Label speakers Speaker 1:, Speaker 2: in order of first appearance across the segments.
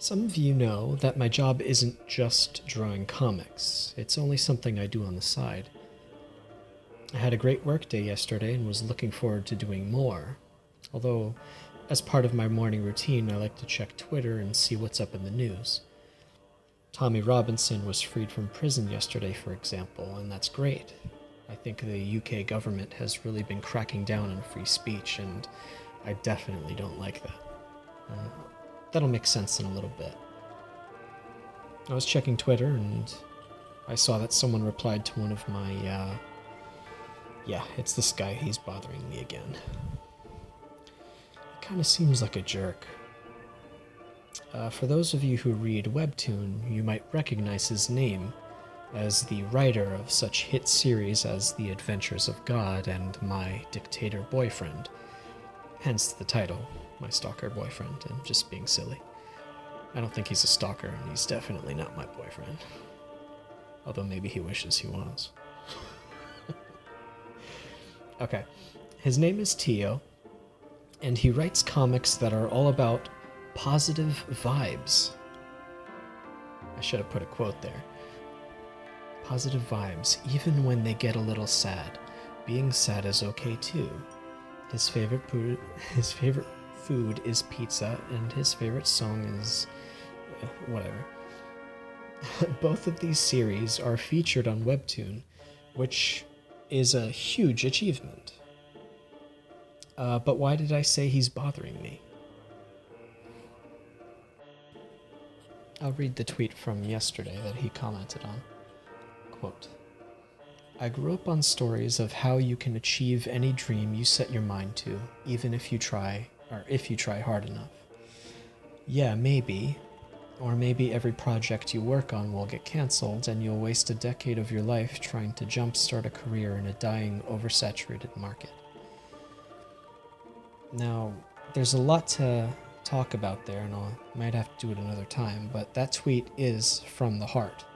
Speaker 1: Some of you know that my job isn't just drawing comics, it's only something I do on the side. I had a great work day yesterday and was looking forward to doing more, although as part of my morning routine I like to check Twitter and see what's up in the news. Tommy Robinson was freed from prison yesterday, for example, and that's great. I think the UK government has really been cracking down on free speech, and I definitely don't like that. That'll make sense in a little bit. I was checking Twitter and I saw that someone replied to one of my, yeah, it's this guy, he's bothering me again. He kind of seems like a jerk. For those of you who read Webtoon, you might recognize his name as the writer of such hit series as The Adventures of God and My Dictator Boyfriend. Hence the title, My Stalker Boyfriend. I'm just being silly. I don't think he's a stalker, and he's definitely not my boyfriend. Although maybe he wishes he was. Okay, his name is Tio, and he writes comics that are all about positive vibes. I should have put a quote there. Positive vibes, even when they get a little sad. Being sad is okay too. His favorite food is pizza, and his favorite song is whatever. Both of these series are featured on Webtoon, which is a huge achievement. But why did I say he's bothering me? I'll read the tweet from yesterday that he commented on. Quote, I grew up on stories of how you can achieve any dream you set your mind to, even if you try hard enough. Yeah, maybe. Or maybe every project you work on will get cancelled and you'll waste a decade of your life trying to jumpstart a career in a dying, oversaturated market. Now, there's a lot to talk about there, and I might have to do it another time, but that tweet is from the heart.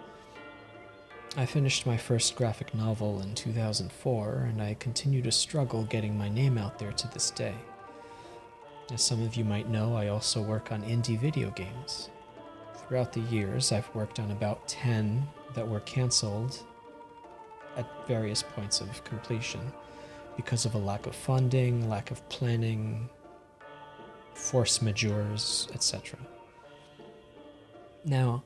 Speaker 1: I finished my first graphic novel in 2004, and I continue to struggle getting my name out there to this day. As some of you might know, I also work on indie video games. Throughout the years, I've worked on about 10 that were cancelled at various points of completion because of a lack of funding, lack of planning, force majeures, etc. Now,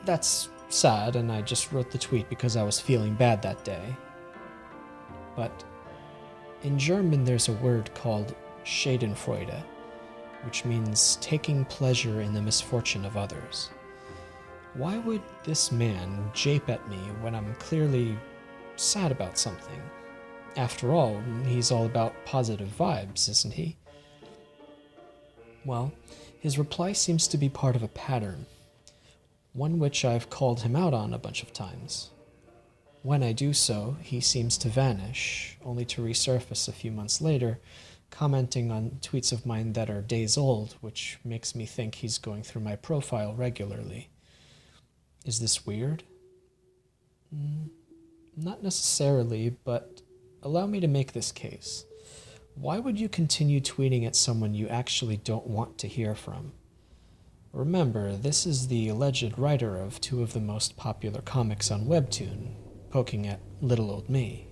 Speaker 1: that's sad, and I just wrote the tweet because I was feeling bad that day. But in German, there's a word called Schadenfreude, which means taking pleasure in the misfortune of others. Why would this man jape at me when I'm clearly sad about something? After all, he's all about positive vibes, isn't he? Well, his reply seems to be part of a pattern, one which I've called him out on a bunch of times. When I do so, he seems to vanish, only to resurface a few months later, commenting on tweets of mine that are days old, which makes me think he's going through my profile regularly. Is this weird? Not necessarily, but allow me to make this case. Why would you continue tweeting at someone you actually don't want to hear from? Remember, this is the alleged writer of two of the most popular comics on Webtoon, poking at little old me.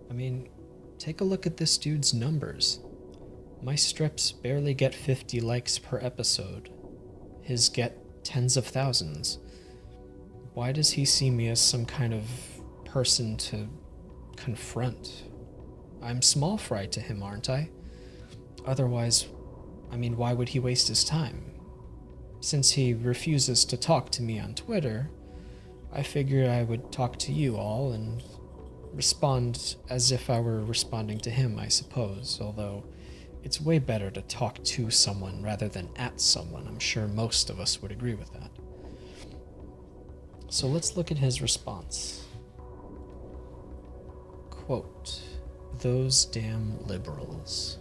Speaker 1: I mean, take a look at this dude's numbers. My strips barely get 50 likes per episode. His get tens of thousands. Why does he see me as some kind of person to confront? I'm small fry to him, aren't I? Otherwise, why would he waste his time? Since he refuses to talk to me on Twitter, I figured I would talk to you all and respond as if I were responding to him, I suppose, although it's way better to talk to someone rather than at someone. I'm sure most of us would agree with that. So let's look at his response. Quote, "Those damn liberals."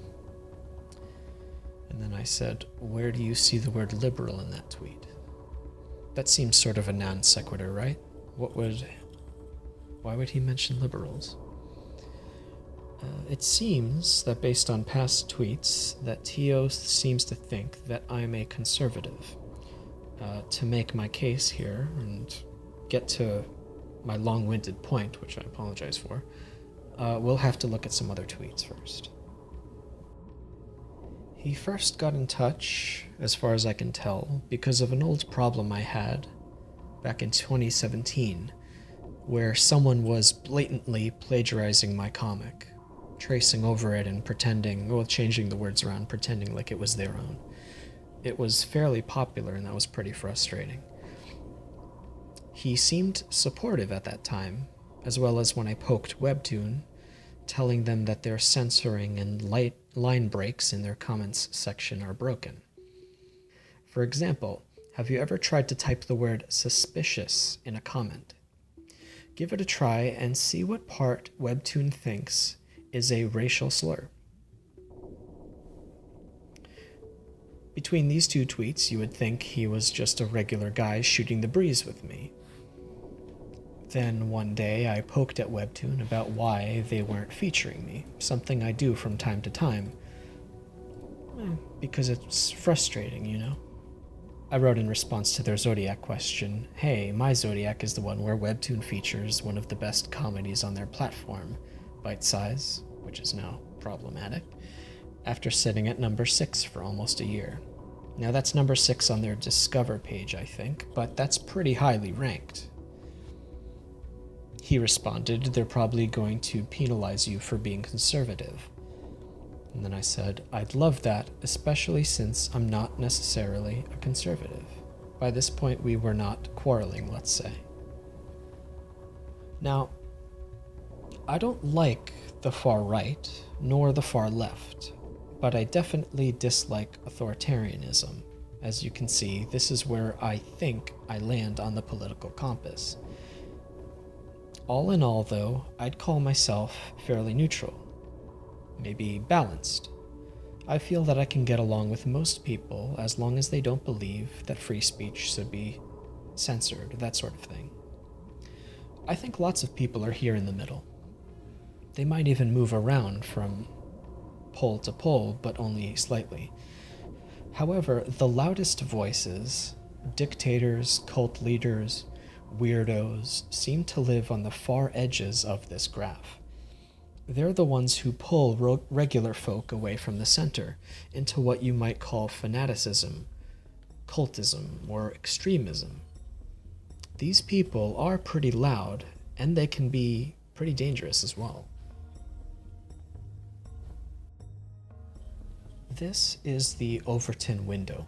Speaker 1: And then I said, where do you see the word liberal in that tweet? That seems sort of a non sequitur, right? Why would he mention liberals? It seems that based on past tweets, that Tio seems to think that I'm a conservative. To make my case here and get to my long-winded point, which I apologize for, we'll have to look at some other tweets first. He first got in touch, as far as I can tell, because of an old problem I had back in 2017, where someone was blatantly plagiarizing my comic, tracing over it and changing the words around, pretending like it was their own. It was fairly popular, and that was pretty frustrating. He seemed supportive at that time, as well as when I poked Webtoon, telling them that their censoring and line breaks in their comments section are broken. For example, have you ever tried to type the word suspicious in a comment? Give it a try and see what part Webtoon thinks is a racial slur. Between these two tweets, you would think he was just a regular guy shooting the breeze with me. Then one day I poked at Webtoon about why they weren't featuring me, something I do from time to time. Because it's frustrating, you know? I wrote in response to their Zodiac question, "Hey, my Zodiac is the one where Webtoon features one of the best comedies on their platform, Bite Size, which is now problematic, after sitting at number 6 for almost a year. Now that's number 6 on their Discover page, I think, but that's pretty highly ranked." He responded, "They're probably going to penalize you for being conservative." And then I said, "I'd love that, especially since I'm not necessarily a conservative." By this point, we were not quarreling, let's say. Now, I don't like the far right, nor the far left, but I definitely dislike authoritarianism. As you can see, this is where I think I land on the political compass. All in all, though, I'd call myself fairly neutral. Maybe balanced. I feel that I can get along with most people as long as they don't believe that free speech should be censored, that sort of thing. I think lots of people are here in the middle. They might even move around from pole to pole, but only slightly. However, the loudest voices, dictators, cult leaders, weirdos, seem to live on the far edges of this graph. They're the ones who pull regular folk away from the center into what you might call fanaticism, cultism, or extremism. These people are pretty loud, and they can be pretty dangerous as well. This is the Overton Window.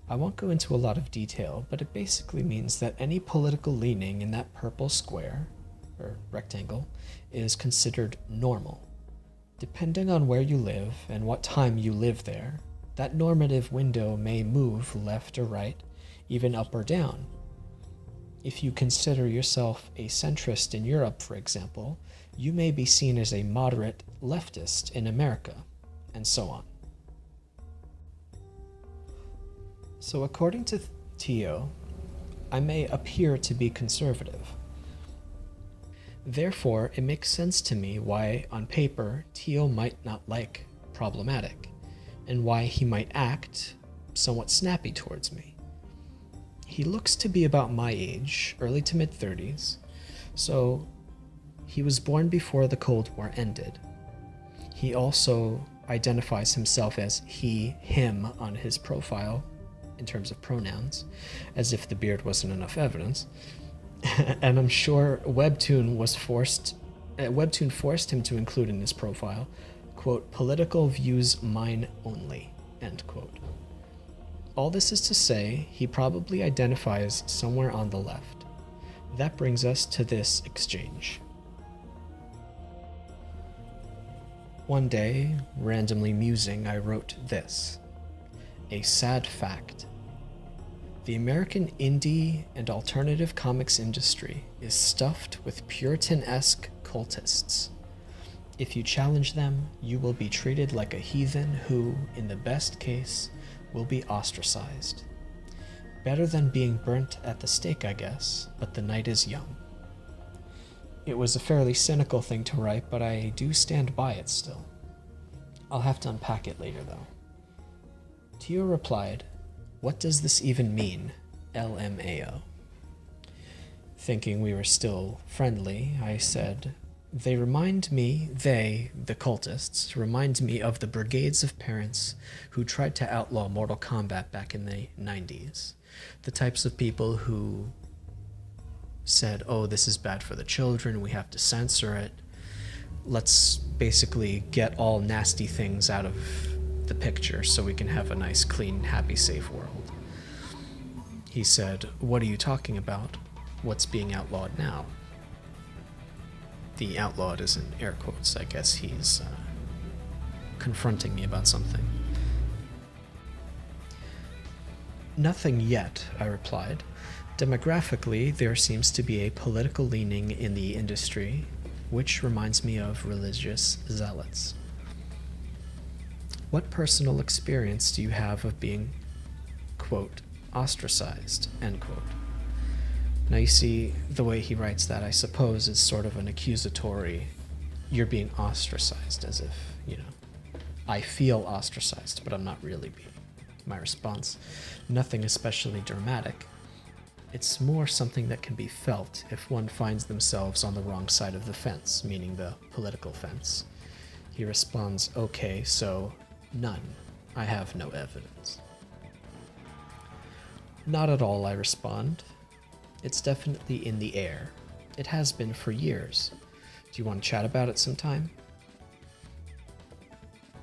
Speaker 1: I won't go into a lot of detail, but it basically means that any political leaning in that purple square, or rectangle, is considered normal. Depending on where you live and what time you live there, that normative window may move left or right, even up or down. If you consider yourself a centrist in Europe, for example, you may be seen as a moderate leftist in America, and so on. So according to Tio, I may appear to be conservative. Therefore, it makes sense to me why, on paper, Tio might not like problematic, and why he might act somewhat snappy towards me. He looks to be about my age, early to mid-30s, so he was born before the Cold War ended. He also identifies himself as he, him on his profile, in terms of pronouns, as if the beard wasn't enough evidence. And I'm sure Webtoon forced him to include in his profile, quote, "political views mine only," end quote. All this is to say, he probably identifies somewhere on the left. That brings us to this exchange. One day, randomly musing, I wrote this: "A sad fact. The American indie and alternative comics industry is stuffed with Puritan-esque cultists. If you challenge them, you will be treated like a heathen who, in the best case, will be ostracized. Better than being burnt at the stake, I guess, but the night is young." It was a fairly cynical thing to write, but I do stand by it still. I'll have to unpack it later, though. Tio replied, "What does this even mean? LMAO." Thinking we were still friendly, I said, the cultists, remind me of the brigades of parents who tried to outlaw Mortal Kombat back in the 90s. The types of people who said, oh, this is bad for the children, we have to censor it. Let's basically get all nasty things out of the picture so we can have a nice, clean, happy, safe world. He said, what are you talking about? What's being outlawed now? The outlawed is in air quotes. I guess he's confronting me about something. Nothing yet, I replied. Demographically, there seems to be a political leaning in the industry, which reminds me of religious zealots. What personal experience do you have of being, quote, ostracized, end quote? Now you see, the way he writes that, I suppose, is sort of an accusatory, you're being ostracized, as if, I feel ostracized, but I'm not really being. My response, nothing especially dramatic. It's more something that can be felt if one finds themselves on the wrong side of the fence, meaning the political fence. He responds, okay, so none. I have no evidence. Not at all, I respond. It's definitely in the air. It has been for years. Do you want to chat about it sometime?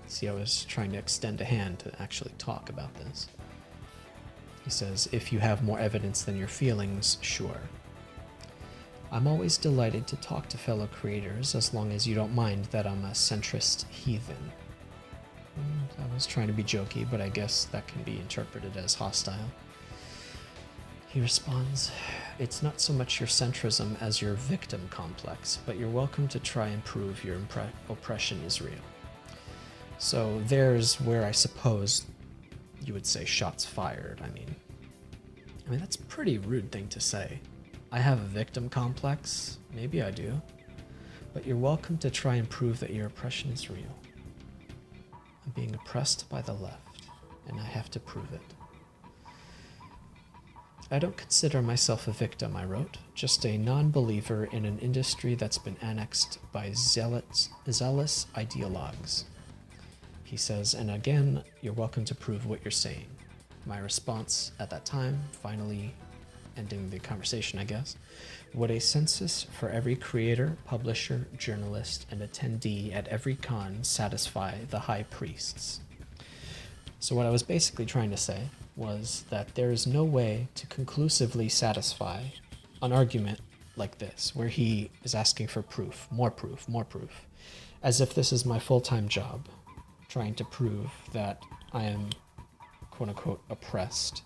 Speaker 1: See, I was trying to extend a hand to actually talk about this. He says, if you have more evidence than your feelings, sure. I'm always delighted to talk to fellow creators as long as you don't mind that I'm a centrist heathen. I was trying to be jokey, but I guess that can be interpreted as hostile. He responds, it's not so much your centrism as your victim complex, but you're welcome to try and prove your oppression is real. So there's where I suppose you would say shots fired. I mean, that's a pretty rude thing to say. I have a victim complex. Maybe I do. But you're welcome to try and prove that your oppression is real. I'm being oppressed by the left, and I have to prove it. I don't consider myself a victim, I wrote, just a non-believer in an industry that's been annexed by zealous ideologues. He says, and again, you're welcome to prove what you're saying. My response at that time, finally ending the conversation, I guess, would a census for every creator, publisher, journalist, and attendee at every con satisfy the high priests? So what I was basically trying to say was that there is no way to conclusively satisfy an argument like this, where he is asking for proof, more proof, more proof, as if this is my full-time job, trying to prove that I am, quote-unquote, oppressed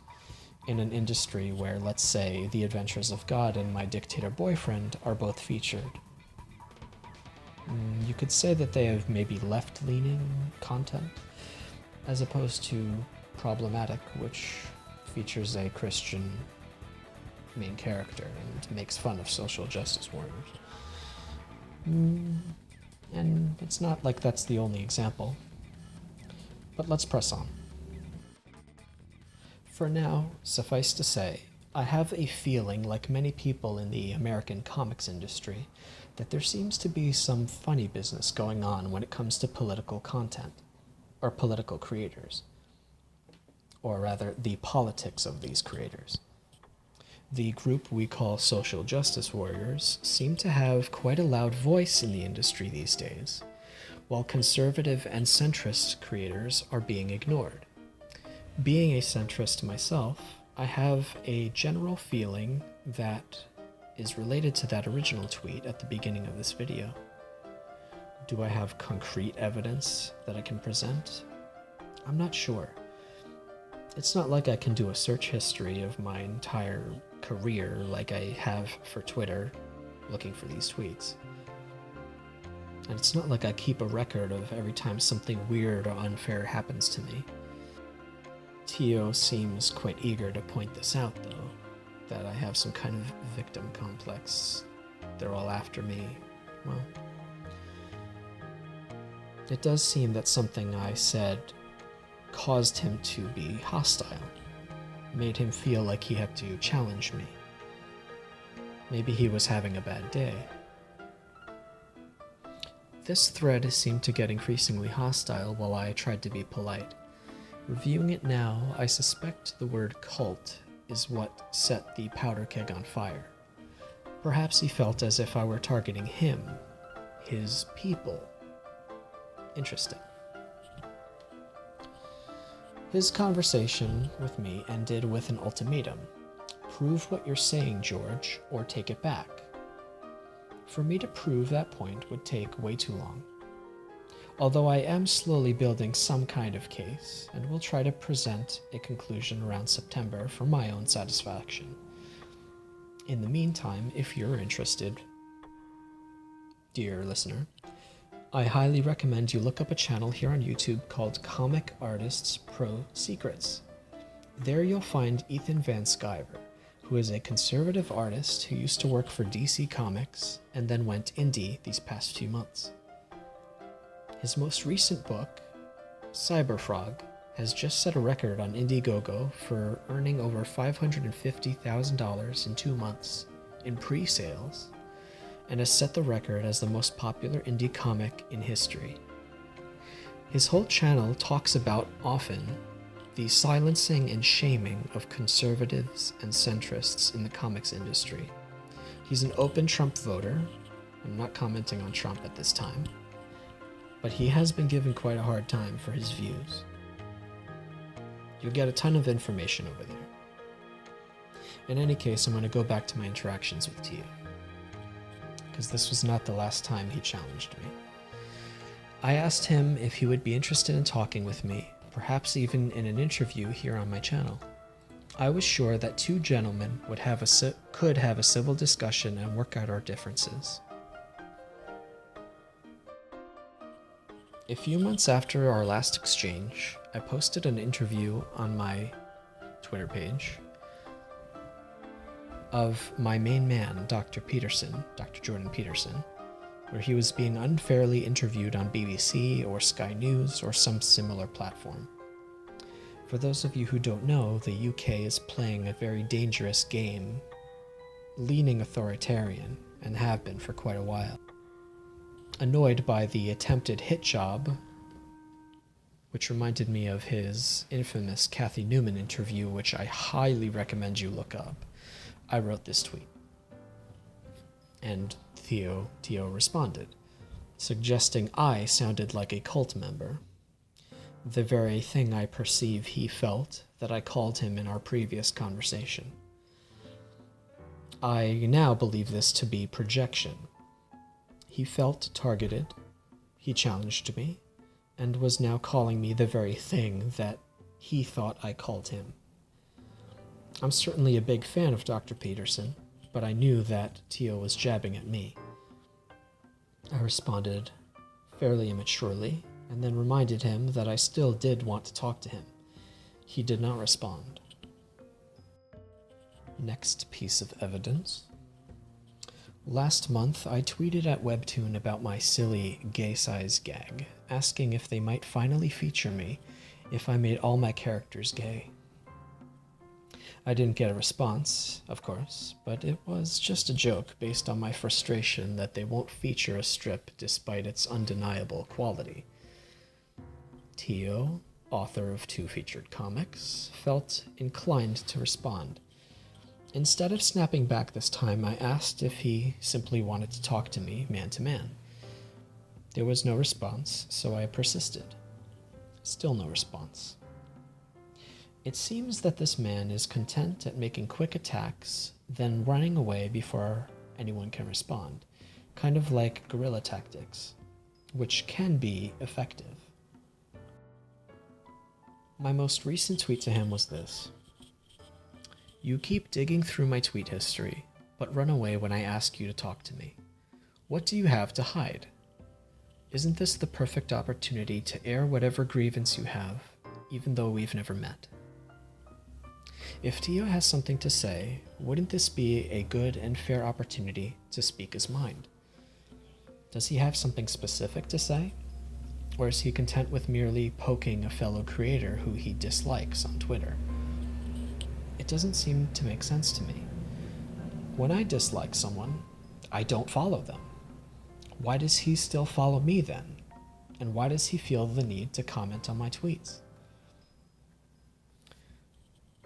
Speaker 1: in an industry where, let's say, The Adventures of God and My Dictator Boyfriend are both featured. You could say that they have maybe left-leaning content, as opposed to Problematic, which features a Christian main character and makes fun of social justice warriors. And it's not like that's the only example. But let's press on. For now, suffice to say, I have a feeling, like many people in the American comics industry, that there seems to be some funny business going on when it comes to political content, or political creators. Or rather, the politics of these creators. The group we call social justice warriors seem to have quite a loud voice in the industry these days, while conservative and centrist creators are being ignored. Being a centrist myself, I have a general feeling that is related to that original tweet at the beginning of this video. Do I have concrete evidence that I can present? I'm not sure. It's not like I can do a search history of my entire career like I have for Twitter, looking for these tweets. And it's not like I keep a record of every time something weird or unfair happens to me. Tio seems quite eager to point this out, though, that I have some kind of victim complex they're all after me, well, it does seem that something I said caused him to be hostile, made him feel like he had to challenge me. Maybe he was having a bad day. This thread seemed to get increasingly hostile while I tried to be polite. Reviewing it now, I suspect the word cult is what set the powder keg on fire. Perhaps he felt as if I were targeting him, his people. Interesting. His conversation with me ended with an ultimatum. Prove what you're saying, George, or take it back. For me to prove that point would take way too long. Although I am slowly building some kind of case, and will try to present a conclusion around September for my own satisfaction. In the meantime, if you're interested, dear listener, I highly recommend you look up a channel here on YouTube called Comic Artists Pro Secrets. There you'll find Ethan Van Sciver, who is a conservative artist who used to work for DC Comics and then went indie these past few months. His most recent book, Cyberfrog, has just set a record on Indiegogo for earning over $550,000 in 2 months in pre-sales, and has set the record as the most popular indie comic in history. His whole channel talks about, often, the silencing and shaming of conservatives and centrists in the comics industry. He's an open Trump voter. I'm not commenting on Trump at this time, but he has been given quite a hard time for his views. You'll get a ton of information over there. In any case, I'm going to go back to my interactions with Tio, because this was not the last time he challenged me. I asked him if he would be interested in talking with me, perhaps even in an interview here on my channel. I was sure that two gentlemen could have a civil discussion and work out our differences. A few months after our last exchange, I posted an interview on my Twitter page of my main man, Dr. Peterson, Dr. Jordan Peterson, where he was being unfairly interviewed on BBC or Sky News or some similar platform. For those of you who don't know, the UK is playing a very dangerous game, leaning authoritarian, and have been for quite a while. Annoyed by the attempted hit job, which reminded me of his infamous Kathy Newman interview, which I highly recommend you look up, I wrote this tweet. And Tio responded, suggesting I sounded like a cult member. The very thing I perceive he felt that I called him in our previous conversation. I now believe this to be projection. He felt targeted, he challenged me, and was now calling me the very thing that he thought I called him. I'm certainly a big fan of Dr. Peterson, but I knew that Tio was jabbing at me. I responded fairly immaturely, and then reminded him that I still did want to talk to him. He did not respond. Next piece of evidence. Last month, I tweeted at Webtoon about my silly gay size gag, asking if they might finally feature me if I made all my characters gay. I didn't get a response, of course, but it was just a joke based on my frustration that they won't feature a strip despite its undeniable quality. Tio, author of 2 featured comics, felt inclined to respond. Instead of snapping back this time, I asked if he simply wanted to talk to me man to man. There was no response, so I persisted. Still no response. It seems that this man is content at making quick attacks, then running away before anyone can respond, kind of like guerrilla tactics, which can be effective. My most recent tweet to him was this. You keep digging through my tweet history, but run away when I ask you to talk to me. What do you have to hide? Isn't this the perfect opportunity to air whatever grievance you have, even though we've never met? If Tio has something to say, wouldn't this be a good and fair opportunity to speak his mind? Does he have something specific to say? Or is he content with merely poking a fellow creator who he dislikes on Twitter? It doesn't seem to make sense to me. When I dislike someone, I don't follow them. Why does he still follow me then? And why does he feel the need to comment on my tweets?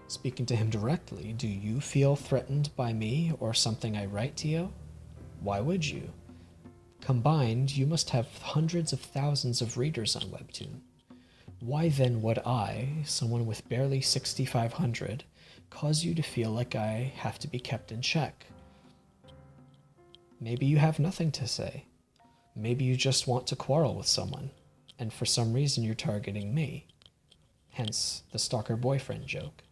Speaker 1: Speaking to him directly, do you feel threatened by me or something I write, Tio? Why would you? Combined, you must have hundreds of thousands of readers on Webtoon. Why then would I, someone with barely 6,500, cause you to feel like I have to be kept in check? Maybe you have nothing to say. Maybe you just want to quarrel with someone, and for some reason you're targeting me. Hence the Stalker Boyfriend joke.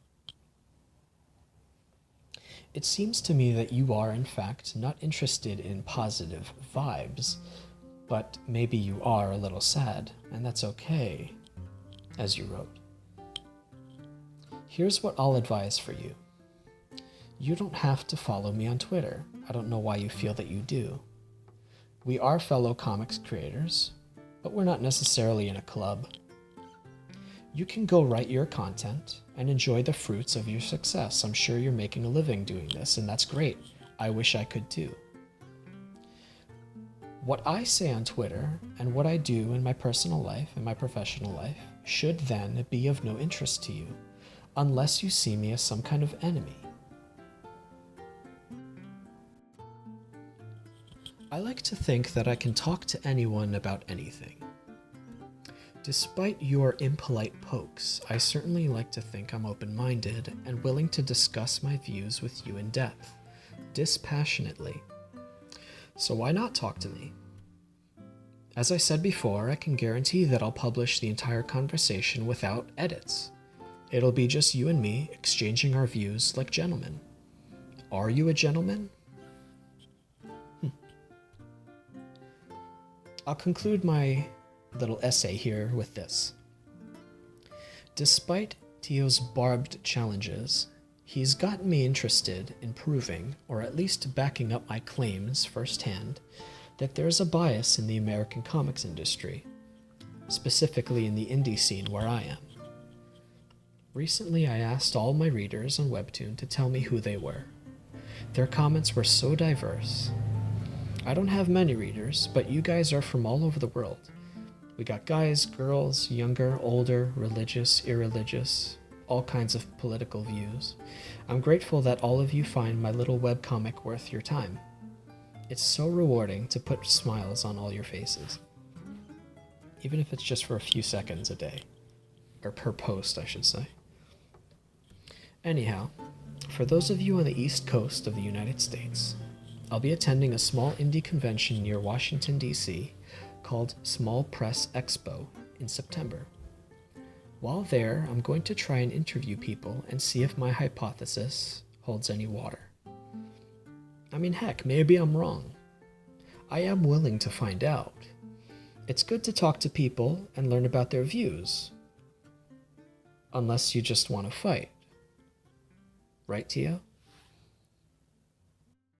Speaker 1: It seems to me that you are, in fact, not interested in positive vibes, but maybe you are a little sad, and that's okay, as you wrote. Here's what I'll advise for you. You don't have to follow me on Twitter. I don't know why you feel that you do. We are fellow comics creators, but we're not necessarily in a club. You can go write your content and enjoy the fruits of your success. I'm sure you're making a living doing this, and that's great. I wish I could too. What I say on Twitter and what I do in my personal life and my professional life should then be of no interest to you, unless you see me as some kind of enemy. I like to think that I can talk to anyone about anything. Despite your impolite pokes, I certainly like to think I'm open-minded and willing to discuss my views with you in depth, dispassionately. So why not talk to me? As I said before, I can guarantee that I'll publish the entire conversation without edits. It'll be just you and me exchanging our views like gentlemen. Are you a gentleman? I'll conclude my little essay here with this. Despite Tio's barbed challenges, he's gotten me interested in proving, or at least backing up my claims firsthand, that there's a bias in the American comics industry, specifically in the indie scene where I am. Recently, I asked all my readers on Webtoon to tell me who they were. Their comments were so diverse. I don't have many readers, but you guys are from all over the world. We got guys, girls, younger, older, religious, irreligious, all kinds of political views. I'm grateful that all of you find my little webcomic worth your time. It's so rewarding to put smiles on all your faces, even if it's just for a few seconds a day, or per post, I should say. Anyhow, for those of you on the East Coast of the United States, I'll be attending a small indie convention near Washington, D.C., called Small Press Expo in September. While there, I'm going to try and interview people and see if my hypothesis holds any water. I mean, heck, maybe I'm wrong. I am willing to find out. It's good to talk to people and learn about their views. Unless you just want to fight. Right, Tio?